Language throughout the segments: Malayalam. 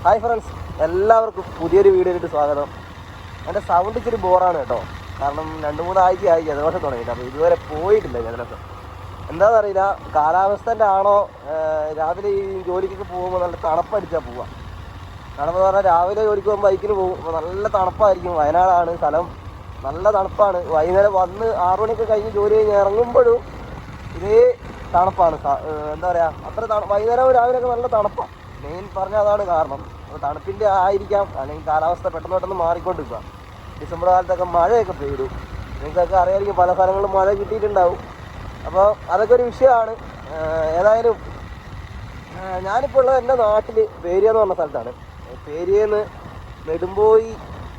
ഹായ് ഫ്രണ്ട്സ്, എല്ലാവർക്കും പുതിയൊരു വീഡിയോയിലേക്ക് സ്വാഗതം. എൻ്റെ സൗണ്ട് ഇച്ചിരി ബോറാണ് കേട്ടോ. കാരണം 2-3 ആഴ്ചയായി ജലദോഷം തുടങ്ങിയിട്ട്. അപ്പോൾ ഇതുവരെ പോയിട്ടില്ല ജലദോഷം. എന്താണെന്നറിയില്ല, കാലാവസ്ഥൻ്റെ ആണോ. രാവിലെ ഈ ജോലിക്കൊക്കെ പോകുമ്പോൾ നല്ല തണുപ്പടിച്ചാൽ പോവാം. തണുപ്പെന്ന് പറഞ്ഞാൽ രാവിലെ ജോലിക്ക് പോകുമ്പോൾ ബൈക്കിന് പോകും. അപ്പോൾ നല്ല തണുപ്പായിരിക്കും. വയനാടാണ് സ്ഥലം, നല്ല തണുപ്പാണ്. വൈകുന്നേരം വന്ന് 6 മണിയൊക്കെ കഴിഞ്ഞ് ജോലി കഴിഞ്ഞ് ഇറങ്ങുമ്പോഴും ഇതേ തണുപ്പാണ്. എന്താ പറയുക, അത്ര വൈകുന്നേരം രാവിലെയൊക്കെ നല്ല തണുപ്പാണ്. മെയിൻ പറഞ്ഞാൽ അതാണ് കാരണം. അപ്പോൾ തണുപ്പിൻ്റെ ആയിരിക്കാം, അല്ലെങ്കിൽ കാലാവസ്ഥ പെട്ടെന്ന് മാറിക്കൊണ്ടിരിക്കുക. ഡിസംബർ കാലത്തൊക്കെ മഴയൊക്കെ പെയ്തു. നിങ്ങൾക്കൊക്കെ അറിയാമായിരിക്കും, പല സ്ഥലങ്ങളിലും മഴ കിട്ടിയിട്ടുണ്ടാവും. അപ്പോൾ അതൊക്കെ ഒരു വിഷയമാണ്. ഏതായാലും ഞാനിപ്പോൾ ഉള്ളത് എൻ്റെ നാട്ടിൽ പേരിയ എന്ന് പറഞ്ഞ സ്ഥലത്താണ്. പേരിയെന്ന് നെടുമ്പോയി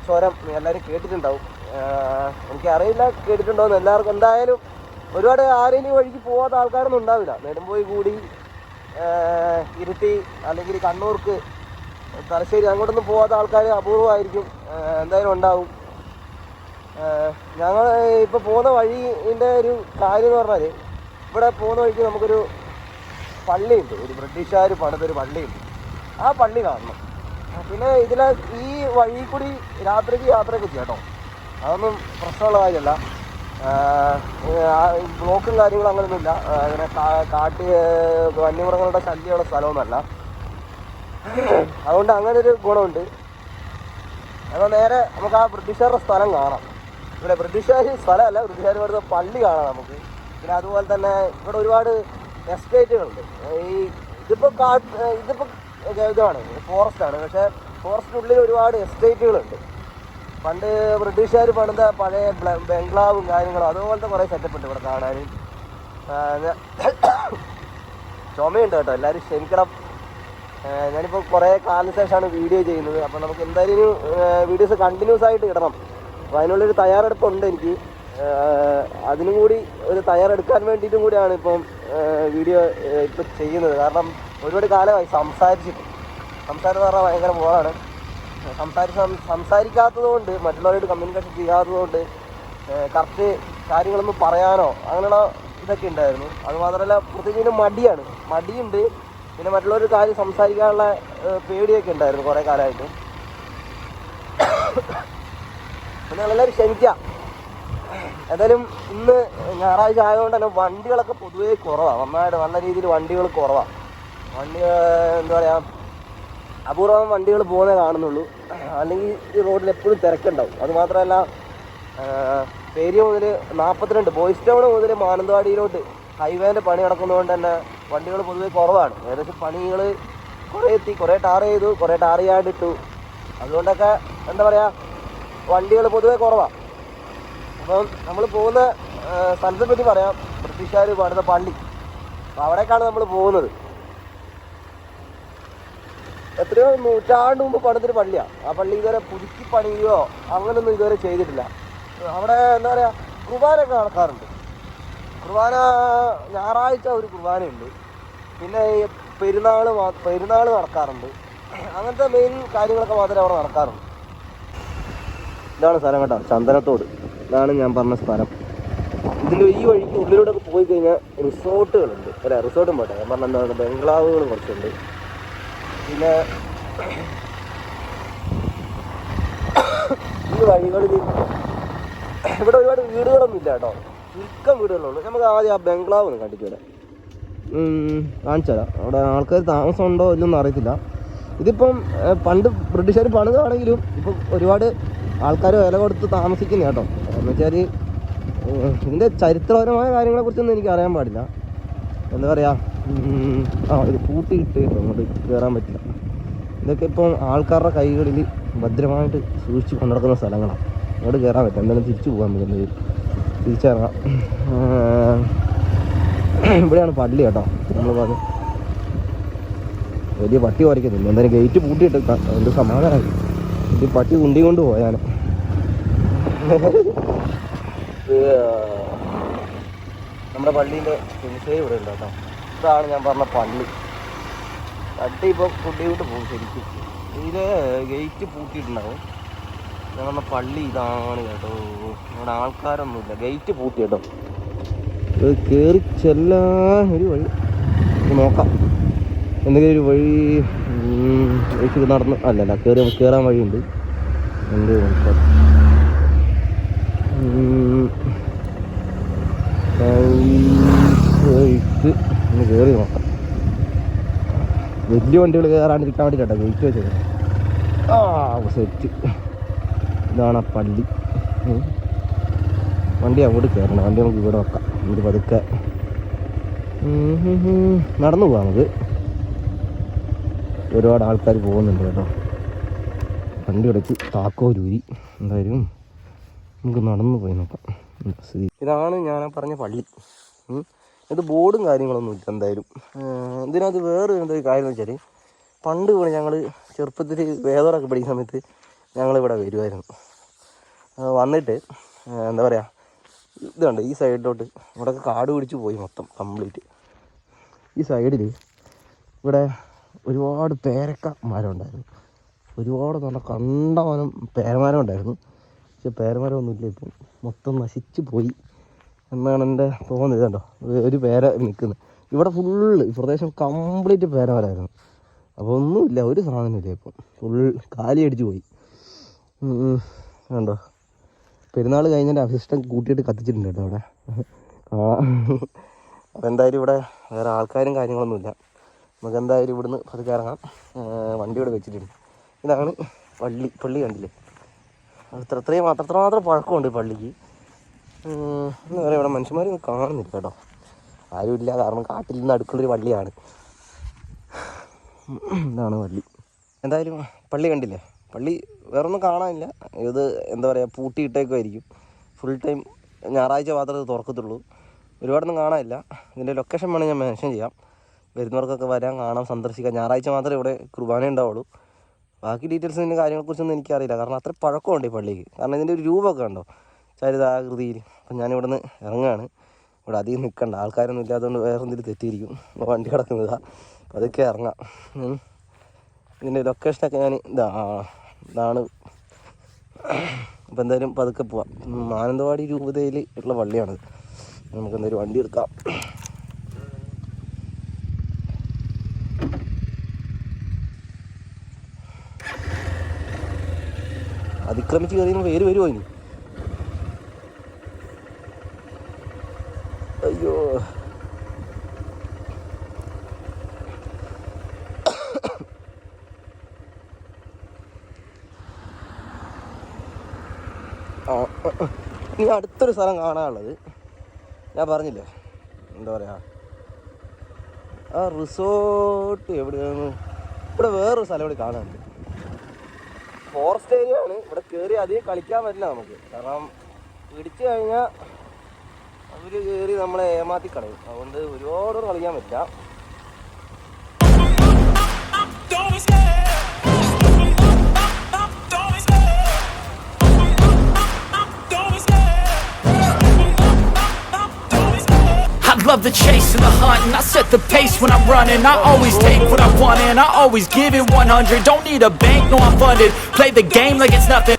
ചുരം എല്ലാവരും കേട്ടിട്ടുണ്ടാവും. എനിക്കറിയില്ല കേട്ടിട്ടുണ്ടോയെന്ന്. എല്ലാവർക്കും എന്തായാലും ഒരുപാട് ആരെങ്കിലും വഴിക്ക് പോകാത്ത ആൾക്കാരൊന്നും ഉണ്ടാവില്ല. നെടുമ്പോയി കൂടി ഇരിട്ടി അല്ലെങ്കിൽ കണ്ണൂർക്ക് തലശ്ശേരി അങ്ങോട്ടൊന്നും പോകാത്ത ആൾക്കാർ അപൂർവമായിരിക്കും, എന്തായാലും ഉണ്ടാവും. ഞങ്ങൾ ഇപ്പോൾ പോകുന്ന വഴിൻ്റെ ഒരു കാര്യം എന്ന് പറഞ്ഞാൽ, ഇവിടെ പോകുന്ന വഴിക്ക് നമുക്കൊരു പള്ളിയുണ്ട്, ഒരു ബ്രിട്ടീഷുകാർ പണിതൊരു പള്ളിയുണ്ട്. ആ പള്ളി കാണണം. പിന്നെ ഈ വഴി കൂടി രാത്രിക്ക് യാത്രയൊക്കെ ചെയ്യാം കേട്ടോ. അതൊന്നും പ്രശ്നമുള്ള കാര്യമല്ല. ബ്ലോക്കും കാര്യങ്ങളും അങ്ങനെയൊന്നുമില്ല. അങ്ങനെ വന്യമൃഗങ്ങളുടെ ശല്യമുള്ള സ്ഥലമൊന്നുമല്ല. അതുകൊണ്ട് അങ്ങനെ ഒരു ഗുണമുണ്ട്. അപ്പോൾ നേരെ നമുക്ക് ആ ബ്രിട്ടീഷുകാരുടെ സ്ഥലം കാണാം. ഇവിടെ ബ്രിട്ടീഷുകാർ സ്ഥലമല്ല, ബ്രിട്ടീഷുകാർ വരുന്ന പള്ളി കാണാം നമുക്ക്. പിന്നെ അതുപോലെ തന്നെ ഇവിടെ ഒരുപാട് എസ്റ്റേറ്റുകളുണ്ട്. ഇതിപ്പോൾ ഇതാണ് ഫോറസ്റ്റാണ്. പക്ഷേ ഫോറസ്റ്റിനുള്ളിൽ ഒരുപാട് എസ്റ്റേറ്റുകളുണ്ട്. പണ്ട് ബ്രിട്ടീഷുകാർ പണിത പഴയ ബംഗ്ലാവും കാര്യങ്ങളും അതുപോലത്തെ കുറേ സെറ്റപ്പ് ഉണ്ട് ഇവിടെ കാണാൻ. ചുമയുണ്ട് കേട്ടോ, എല്ലാവരും ക്ഷമിക്കണം. ഞാനിപ്പോൾ കുറേ കാലത്തിന് ശേഷമാണ് വീഡിയോ ചെയ്യുന്നത്. അപ്പോൾ നമുക്ക് എന്തായാലും വീഡിയോസ് കണ്ടിന്യൂസ് ആയിട്ട് ഇടണം. അപ്പോൾ അതിനുള്ളൊരു തയ്യാറെടുപ്പുണ്ട് എനിക്ക്. അതിനും കൂടി ഒരു തയ്യാറെടുക്കാൻ വേണ്ടിയിട്ടും കൂടിയാണ് ഇപ്പം വീഡിയോ ഇപ്പം ചെയ്യുന്നത്. കാരണം ഒരുപാട് കാലമായി സംസാരം എന്ന് പറഞ്ഞാൽ ഭയങ്കര ബോറാണ്. സംസാരിക്കാത്തത് കൊണ്ട്, മറ്റുള്ളവരോട് കമ്മ്യൂണിക്കേഷൻ ചെയ്യാത്തതുകൊണ്ട് കറക്റ്റ് കാര്യങ്ങളൊന്നും പറയാനോ അങ്ങനെയുള്ള ഇതൊക്കെ ഉണ്ടായിരുന്നു. അതുമാത്രമല്ല, പ്രത്യേകിച്ച് മടിയുണ്ട്. പിന്നെ മറ്റുള്ളൊരു കാര്യം സംസാരിക്കാനുള്ള പേടിയൊക്കെ ഉണ്ടായിരുന്നു കുറേ കാലമായിട്ട്. നിങ്ങളെല്ലാവരും ക്ഷമിക്കുക. ഏതായാലും ഇന്ന് ഞായറാഴ്ച ആയതുകൊണ്ട് തന്നെ വണ്ടികളൊക്കെ പൊതുവേ കുറവാണ്. നല്ല രീതിയിൽ വണ്ടികൾ കുറവാണ്. എന്താ പറയുക, അപൂർവം വണ്ടികൾ പോകുന്നേ കാണുന്നുള്ളൂ. അല്ലെങ്കിൽ ഈ റോഡിൽ എപ്പോഴും തിരക്കുണ്ടാവും. അതുമാത്രമല്ല, പേരിയ മുതൽ 42 ബോയ്സ് ടൗൺ മുതൽ മാനന്തവാടിയിലോട്ട് ഹൈവേൻ്റെ പണി നടക്കുന്നതുകൊണ്ട് തന്നെ വണ്ടികൾ പൊതുവെ കുറവാണ്. ഏകദേശം പണികൾ കുറേ ടാർ ചെയ്തു, കുറേ ടാർ ചെയ്യാണ്ടിട്ടു. അതുകൊണ്ടൊക്കെ എന്താ പറയുക, വണ്ടികൾ പൊതുവെ കുറവാണ്. അപ്പം നമ്മൾ പോകുന്ന സ്ഥലത്തെ പറ്റി പറയാം. ബ്രിട്ടീഷുകാർ പണിത പള്ളി, അപ്പോൾ അവിടേക്കാണ് നമ്മൾ പോകുന്നത്. എത്രയോ നൂറ്റാണ്ട് മുമ്പ് പണിതൊരു പള്ളിയാണ്. ആ പള്ളി ഇതുവരെ പുതുക്കി പണിയോ അങ്ങനെയൊന്നും ഇതുവരെ ചെയ്തിട്ടില്ല. അവിടെ എന്താ പറയുക, കുർബാനയൊക്കെ നടക്കാറുണ്ട്. കുർബാന ഞായറാഴ്ച ഒരു കുർബാനയുണ്ട്. പിന്നെ ഈ പെരുന്നാൾ നടക്കാറുണ്ട്. അങ്ങനത്തെ മെയിൻ കാര്യങ്ങളൊക്കെ മാത്രമേ അവിടെ നടക്കാറുള്ളൂ. ഇതാണ് സ്ഥലം കേട്ടോ, ചന്ദനത്തോട്. ഇതാണ് ഞാൻ പറഞ്ഞ സ്ഥലം. ഈ വഴിക്ക് ഉള്ളിലൂടെയൊക്കെ പോയി കഴിഞ്ഞാൽ റിസോർട്ടുകളുണ്ട്. റിസോർട്ടും പോട്ടെ, ഞാൻ പറഞ്ഞ എന്താണ്, ബംഗ്ലാവുകളും കുറച്ചുണ്ട്. പിന്നെ ഈ വഴികളിൽ ഇവിടെ ഒരുപാട് വീടുകളൊന്നും ഇല്ല കേട്ടോ, ചുരുക്കം വീടുകളുള്ളൂ. നമുക്ക് ആദ്യം ആ ബംഗ്ലാവ് ഒന്ന് കാണിച്ചു തരാം, കാണിച്ചു തരാം. അവിടെ ആൾക്കാർ താമസം ഉണ്ടോ ഇല്ലെന്ന് അറിയത്തില്ല. ഇതിപ്പം പണ്ട് ബ്രിട്ടീഷുകാർ പണിതാണെങ്കിലും ഇപ്പം ഒരുപാട് ആൾക്കാർ വില കൊടുത്ത് താമസിക്കുന്ന കേട്ടോ. എന്ന് വെച്ചാൽ ഇതിൻ്റെ ചരിത്രപരമായ കാര്യങ്ങളെക്കുറിച്ചൊന്നും എനിക്ക് അറിയാൻ പാടില്ല. എന്താ പറയുക, ഇത് പൂട്ടിയിട്ട് അങ്ങോട്ട് കയറാൻ പറ്റില്ല. ഇതൊക്കെ ഇപ്പം ആൾക്കാരുടെ കൈകളിൽ ഭദ്രമായിട്ട് സൂക്ഷിച്ച് കൊണ്ടുനടക്കുന്ന സ്ഥലങ്ങളാണ്. അങ്ങോട്ട് കയറാൻ പറ്റില്ല. എന്തായാലും തിരിച്ചു പോകാൻ പറ്റുന്നത്, തിരിച്ചിറങ്ങാം. ഇവിടെയാണ് പള്ളി കേട്ടോ. നമ്മൾ പറഞ്ഞു വലിയ പട്ടി കുറയ്ക്കുന്നില്ല. എന്തായാലും ഗേറ്റ് പൂട്ടിയിട്ട് എന്ത് സമാധാനമായി. ഇത് പട്ടി കുണ്ടി കൊണ്ട് പോയാൽ നമ്മുടെ പള്ളീൻ്റെ സെൻസേ ഇവിടെ ഉണ്ട് കേട്ടോ. ഇതാണ് ഞാൻ പറഞ്ഞ പള്ളി. പട്ടി ഇപ്പോൾ കുട്ടിയോട്ട് പോകും ശരിക്കും. ഇതിൽ ഗേറ്റ് പൂട്ടിയിട്ടുണ്ടാവും. ഞാൻ പറഞ്ഞ പള്ളി ഇതാണ് കേട്ടോ. ഇവിടെ ആൾക്കാരൊന്നുമില്ല, ഗേറ്റ് പൂട്ടി കേട്ടോ. ഇത് കയറി ചെല്ലാൻ ഒരു വഴി നോക്കാം. എന്തെങ്കിലും ഒരു വഴി നടന്ന് അല്ലല്ല കയറാൻ വഴിയുണ്ട്. എന്ത് ഒന്ന് കയറി നോക്കാം. വലിയ വണ്ടികൾ കയറാണ്ടിരിക്കാൻ വേണ്ടിയിട്ടാ വെയിറ്റ് വെച്ചത്. സെറ്റ്. ഇതാണ് ആ പള്ളി. വണ്ടി അങ്ങോട്ട് കയറണം. വണ്ടി നമുക്ക് ഇവിടെ വെക്കാം. ഇത് പതുക്കെ നടന്നു പോവാം. നമുക്ക് ഒരുപാട് ആൾക്കാർ പോകുന്നുണ്ട് കേട്ടോ. വണ്ടി എടുത്ത് താക്കോലൂരി എന്തായാലും നമുക്ക് നടന്നു പോയി നോക്കാം. ഇതാണ് ഞാൻ പറഞ്ഞ പള്ളി. ഇത് ബോർഡും കാര്യങ്ങളൊന്നും ഇല്ല എന്തായാലും. ഇതിനകത്ത് വേറെ എന്തൊരു കാര്യം എന്ന് വെച്ചാൽ, പണ്ട് ഇവിടെ ഞങ്ങൾ ചെറുപ്പത്തിൽ വേദോടൊക്കെ പഠിക്കുന്ന സമയത്ത് ഞങ്ങളിവിടെ വരുമായിരുന്നു. വന്നിട്ട് എന്താ പറയുക, ഇതുണ്ട് ഈ സൈഡിലോട്ട് ഇവിടെയൊക്കെ കാട് പിടിച്ച് പോയി മൊത്തം കംപ്ലീറ്റ്. ഈ സൈഡിൽ ഇവിടെ ഒരുപാട് പേരക്ക മരം ഉണ്ടായിരുന്നു. ഒരുപാട് നല്ല കണ്ടമാനം പേരമരം ഉണ്ടായിരുന്നു. പക്ഷെ പേരമരമൊന്നുമില്ല, ഇപ്പം മൊത്തം നശിച്ച് പോയി എന്നാണ് എൻ്റെ തോന്നുന്നത്. കണ്ടോ ഒരു പേര നിൽക്കുന്നത്. ഇവിടെ ഫുള്ള് ഈ പ്രദേശം കംപ്ലീറ്റ് പേരമരമായിരുന്നു. അപ്പോൾ ഒന്നുമില്ല, ഒരു സാധനമില്ല. ഇപ്പം ഫുൾ കാലി അടിച്ച് പോയി. കണ്ടോ പെരുന്നാൾ കഴിഞ്ഞതിൻ്റെ അവശിഷ്ടം കൂട്ടിയിട്ട് കത്തിച്ചിട്ടുണ്ട് കേട്ടോ അവിടെ. അപ്പോൾ എന്തായാലും ഇവിടെ വേറെ ആൾക്കാരും കാര്യങ്ങളൊന്നുമില്ല. നമുക്ക് എന്തായാലും ഇവിടുന്ന് പതുക്കെ ഇറങ്ങാം. വണ്ടി ഇവിടെ വെച്ചിട്ടുണ്ട്. ഇതാണ് പള്ളി കണ്ടില്ലേ? അത്രമാത്രം പഴക്കമുണ്ട് പള്ളിക്ക്. എന്താ പറയുക, ഇവിടെ മനുഷ്യന്മാരൊന്നും കാണുന്നില്ല കേട്ടോ. ആരുമില്ല, കാരണം കാട്ടിൽ നിന്ന് അടുക്കുള്ളൊരു പള്ളിയാണ്. ഇതാണ് പള്ളി. എന്തായാലും പള്ളി കണ്ടില്ലേ? പള്ളി വേറൊന്നും കാണാനില്ല. ഇത് എന്താ പറയുക, പൂട്ടിയിട്ടേക്കുമായിരിക്കും. ഫുൾ ടൈം ഞായറാഴ്ച മാത്രമേ ഇത് തുറക്കത്തുള്ളൂ. ഒരുപാടൊന്നും കാണാനില്ല. ഇതിൻ്റെ ലൊക്കേഷൻ വേണമെങ്കിൽ ഞാൻ മെൻഷൻ ചെയ്യാം. വരുന്നവർക്കൊക്കെ വരാം, കാണാം, സന്ദർശിക്കാം. ഞായറാഴ്ച മാത്രമേ ഇവിടെ കുർബാന ഉണ്ടാവുള്ളൂ. ബാക്കി ഡീറ്റെയിൽസിൻ്റെ കാര്യങ്ങളെക്കുറിച്ചൊന്നും എനിക്കറിയില്ല, കാരണം അത്ര പഴക്കമുണ്ട് ഈ പള്ളിക്ക്. കാരണം ഇതിൻ്റെ ഒരു രൂപമൊക്കെ ഉണ്ടോ ചരിതാകൃതിയിൽ. അപ്പം ഞാനിവിടെ നിന്ന് ഇറങ്ങുകയാണ്. ഇവിടെ അധികം നിൽക്കണ്ട, ആൾക്കാരൊന്നും ഇല്ലാത്തതുകൊണ്ട് വേറെ എന്തെങ്കിലും തെറ്റിയിരിക്കും. വണ്ടി കിടക്കുന്നതാണ്. അപ്പം അതൊക്കെ ഇറങ്ങാം. ഇതിൻ്റെ ലൊക്കേഷനൊക്കെ ഞാൻ ഇതാണ്. അപ്പോൾ എന്തായാലും പതുക്കെ പോവാം. മാനന്തവാടി രൂപതയിൽ ഉള്ള പള്ളിയാണ്. നമുക്ക് എന്തായാലും വണ്ടി എടുക്കാം. അതിക്രമിച്ച് കയറിയുമ്പോൾ പേര് വരുമോ ഇനി? അയ്യോ, ഇനി അടുത്തൊരു സ്ഥലം കാണാനുള്ളത് ഞാൻ പറഞ്ഞില്ലേ, എന്താ പറയുക, ആ റിസോർട്ട് എവിടെയാണ്? ഇവിടെ വേറൊരു സ്ഥലം ഇവിടെ കാണാനുണ്ട്. ഫോറസ്റ്റ് ഏരിയ ആണ്. ഇവിടെ കയറി അധികം കളിക്കാൻ പറ്റില്ല നമുക്ക്, കാരണം പിടിച്ചു കഴിഞ്ഞാൽ അവർ കയറി നമ്മളെ ഏമാത്തി കളയും. അതുകൊണ്ട് ഒരുപാട് കളിക്കാൻ പറ്റില്ല. Love the chase and the hunt, and I set the pace when I'm running. I always take what I want and I always give it 100. Don't need a bank, no I'm funded. Play the game like it's nothing.